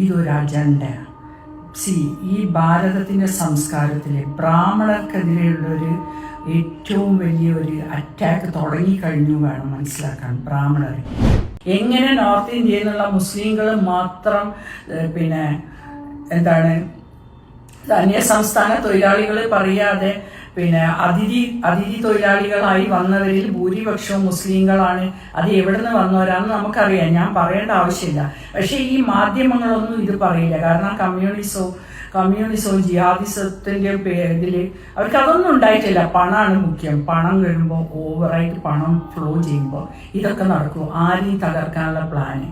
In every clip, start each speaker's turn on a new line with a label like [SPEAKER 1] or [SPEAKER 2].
[SPEAKER 1] ഇതൊരു അജണ്ടയാണ്. ഈ ഭാരതത്തിൻ്റെ സംസ്കാരത്തിലെ ബ്രാഹ്മണർക്കെതിരെയുള്ളൊരു ഏറ്റവും വലിയൊരു അറ്റാക്ക് തുടങ്ങിക്കഴിഞ്ഞു വേണം മനസ്സിലാക്കാൻ. ബ്രാഹ്മണർ എങ്ങനെ നോർത്ത് ഇന്ത്യയിൽ നിന്നുള്ള മുസ്ലിങ്ങൾ മാത്രം അന്യ സംസ്ഥാന തൊഴിലാളികൾ പറയാതെ അതിഥി തൊഴിലാളികളായി വന്നവരിൽ ഭൂരിപക്ഷവും മുസ്ലിങ്ങളാണ്. അത് എവിടെ നിന്ന് വന്നവരാണെന്ന് നമുക്കറിയാം, ഞാൻ പറയേണ്ട ആവശ്യമില്ല. പക്ഷെ ഈ മാധ്യമങ്ങളൊന്നും ഇത് പറയില്ല. കാരണം കമ്മ്യൂണിസവും ജിഹാദിസത്തിന്റെ പേരിൽ അവർക്ക് അതൊന്നും ഉണ്ടായിട്ടില്ല. പണമാണ് മുഖ്യം. പണം വരുമ്പോൾ ഓവറായിട്ട് പണം ഫ്ലോ ചെയ്യുമ്പോൾ ഇതൊക്കെ നടക്കും. ആരെയും തകർക്കാനുള്ള പ്ലാന്.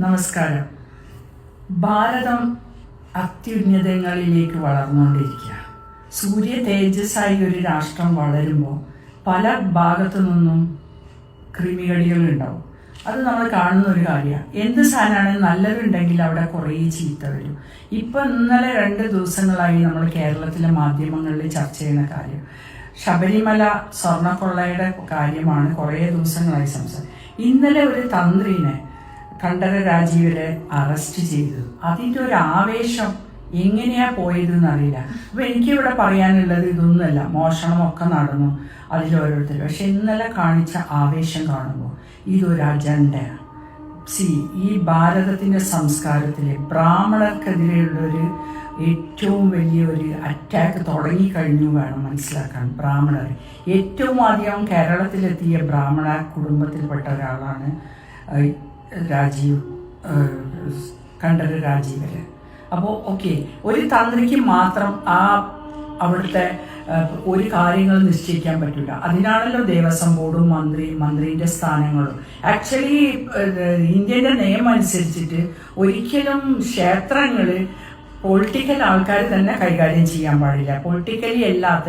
[SPEAKER 1] നമസ്കാരം. ഭാരതം അത്യുന്നതങ്ങളിലേക്ക് വളർന്നുകൊണ്ടിരിക്കുക. സൂര്യ തേജസ്സായി ഒരു രാഷ്ട്രം വളരുമ്പോൾ പല ഭാഗത്തു നിന്നും ക്രിമികടികളുണ്ടാവും. അത് നമ്മൾ കാണുന്ന ഒരു കാര്യമാണ്. എന്ത് സാധനമാണ് നല്ലതുണ്ടെങ്കിൽ അവിടെ കുറേ ചീത്ത വരും. ഇന്നലെ 2 ദിവസങ്ങളായി നമ്മൾ കേരളത്തിലെ മാധ്യമങ്ങളിൽ ചർച്ച ചെയ്യുന്ന കാര്യം ശബരിമല സ്വർണ്ണക്കൊള്ളയുടെ കാര്യമാണ്. കുറേ ദിവസങ്ങളായി ഇന്നലെ ഒരു തന്ത്രിനെ കണ്ഠര രാജീവരെ അറസ്റ്റ് ചെയ്തു. അതിൻ്റെ ഒരു ആവേശം എങ്ങനെയാ പോയതെന്ന് അറിയില്ല. അപ്പൊ എനിക്കിവിടെ പറയാനുള്ളത് ഇതൊന്നുമല്ല, മോഷണമൊക്കെ നടന്നു അതിലോരോരുത്തർ. പക്ഷെ ഇന്നലെ കാണിച്ച ആവേശം കാണുമ്പോൾ ഇതൊരു അജണ്ടയാണ്. ഈ ഭാരതത്തിൻ്റെ സംസ്കാരത്തിലെ ബ്രാഹ്മണർക്കെതിരെയുള്ളൊരു ഏറ്റവും വലിയൊരു അറ്റാക്ക് തുടങ്ങിക്കഴിഞ്ഞു വേണം മനസ്സിലാക്കാൻ. ബ്രാഹ്മണർ ഏറ്റവും ആദ്യം കേരളത്തിലെത്തിയ ബ്രാഹ്മണ കുടുംബത്തിൽപ്പെട്ട ഒരാളാണ് കണ്ഠര രാജീവര്. അപ്പോൾ ഒരു തന്ത്രിക്ക് മാത്രം അവിടുത്തെ ഒരു കാര്യങ്ങൾ നിശ്ചയിക്കാൻ പറ്റില്ല. അതിനാണല്ലോ ദേവസ്വം ബോർഡും മന്ത്രിയുടെ സ്ഥാനങ്ങളും. ആക്ച്വലി ഇന്ത്യയുടെ നിയമം അനുസരിച്ചിട്ട് ഒരിക്കലും ക്ഷേത്രങ്ങൾ പൊളിറ്റിക്കൽ ആൾക്കാർ തന്നെ കൈകാര്യം ചെയ്യാൻ പാടില്ല. പൊളിറ്റിക്കലി അല്ലാത്ത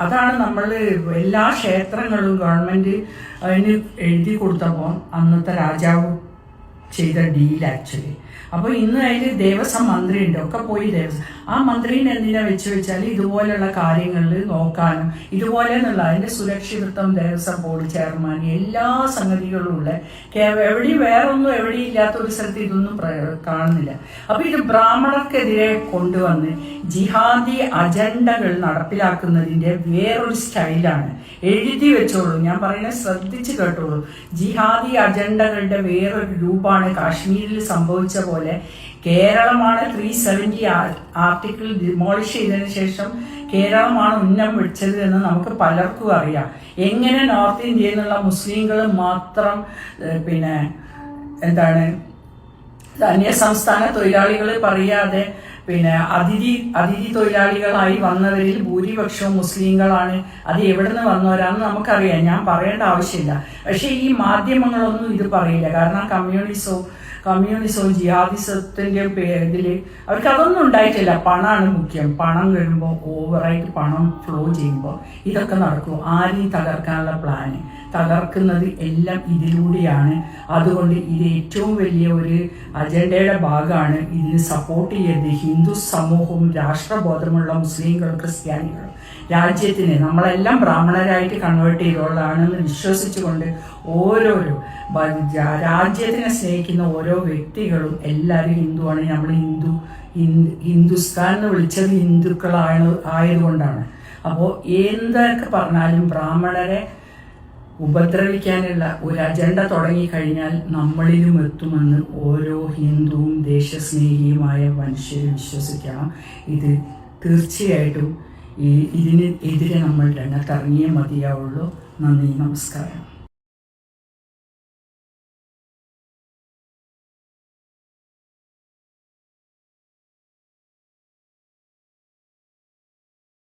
[SPEAKER 1] അതാണ് നമ്മൾ എല്ലാ ക്ഷേത്രങ്ങളും ഗവൺമെന്റ് അതിന് എഴുതി കൊടുത്തപ്പോൾ അന്നത്തെ രാജാവ് ചെയ്ത ഡീൽ ആക്ച്വലി. അപ്പോൾ ഇന്ന് അതിൽ ദേവസ്വം മന്ത്രിയുണ്ട്, ഒക്കെ പോയി ആ മന്ത്രിനെ എന്തിനാ വെച്ചാൽ ഇതുപോലെയുള്ള കാര്യങ്ങളിൽ നോക്കാനും അതിന്റെ സുരക്ഷിതത്വം ദേവസ്വം ബോർഡ് ചെയർമാൻ എല്ലാ സംഗതികളും ഉള്ള എവിടെയും ഇല്ലാത്ത ഒരു സ്ഥലത്ത് ഇതൊന്നും കാണുന്നില്ല. അപ്പൊ ഇത് ബ്രാഹ്മണർക്കെതിരെ കൊണ്ടുവന്ന് ജിഹാദി അജണ്ടകൾ നടപ്പിലാക്കുന്നതിന്റെ വേറൊരു സ്റ്റൈലാണ്. എഴുതി വെച്ചോളൂ, ഞാൻ പറയുന്നത് ശ്രദ്ധിച്ചു കേട്ടോളൂ. ജിഹാദി അജണ്ടകളുടെ വേറൊരു രൂപമാണ് കാശ്മീരിൽ സംഭവിച്ച പോലെ. കേരളമാണ് 370 ആർട്ടിക്കിൾ ഡിമോളിഷ് ചെയ്തതിനു ശേഷം കേരളമാണ് ഉന്നം വിളിച്ചത് എന്ന് നമുക്ക് പലർക്കും അറിയാം. എങ്ങനെ നോർത്ത് ഇന്ത്യയിൽ നിന്നുള്ള മുസ്ലിങ്ങൾ മാത്രം അന്യ സംസ്ഥാന തൊഴിലാളികൾ പറയാതെ അതിഥി തൊഴിലാളികളായി വന്നവരിൽ ഭൂരിപക്ഷവും മുസ്ലിങ്ങളാണ്. അത് എവിടെ നിന്ന് വന്നവരാണെന്ന് നമുക്കറിയാം, ഞാൻ പറയേണ്ട ആവശ്യമില്ല. പക്ഷെ ഈ മാധ്യമങ്ങളൊന്നും ഇത് പറയില്ല. കാരണം കമ്മ്യൂണിസവും ജിഹാദിസത്തിന്റെ പേരിൽ അവർക്ക് അതൊന്നും ഉണ്ടായിട്ടില്ല. പണമാണ് മുഖ്യം. പണം വരുമ്പോൾ ഓവറായിട്ട് പണം ഫ്ലോ ചെയ്യുമ്പോൾ ഇതൊക്കെ നടക്കും. ആരെയും തകർക്കാനുള്ള പ്ലാന്. തകർക്കുന്നത് എല്ലാം ഇതിലൂടെയാണ്. അതുകൊണ്ട് ഇത് ഏറ്റവും വലിയ ഒരു അജണ്ടയുടെ ഭാഗമാണ്. ഇതിന് സപ്പോർട്ട് ചെയ്ത് ഹിന്ദു സമൂഹവും രാഷ്ട്രബോധമുള്ള മുസ്ലിങ്ങളും ക്രിസ്ത്യാനികളും രാജ്യത്തിന് നമ്മളെല്ലാം ബ്രാഹ്മണരായിട്ട് കൺവേർട്ട് ചെയ്തോളാണെന്ന് വിശ്വസിച്ചുകൊണ്ട് ഓരോരോ രാജ്യത്തിനെ സ്നേഹിക്കുന്ന ഓരോ വ്യക്തികളും എല്ലാവരും ഹിന്ദുവാണ്. നമ്മൾ ഹിന്ദുസ്ഥാൻ എന്ന് വിളിച്ചത് ആയതുകൊണ്ടാണ്. അപ്പോൾ എന്തൊക്കെ പറഞ്ഞാലും ബ്രാഹ്മണരെ ഉപദ്രവിക്കാനുള്ള ഒരു അജണ്ട തുടങ്ങിക്കഴിഞ്ഞാൽ നമ്മളിലും എത്തുമെന്ന് ഓരോ ഹിന്ദുവും ദേശസ്നേഹിയുമായ മനുഷ്യരും വിശ്വസിക്കണം. ഇത് തീർച്ചയായിട്ടും ഇതിന് എതിരെ നമ്മൾ രംഗത്തിറങ്ങിയേ മതിയാവുള്ളൂ. നന്ദി, നമസ്കാരം.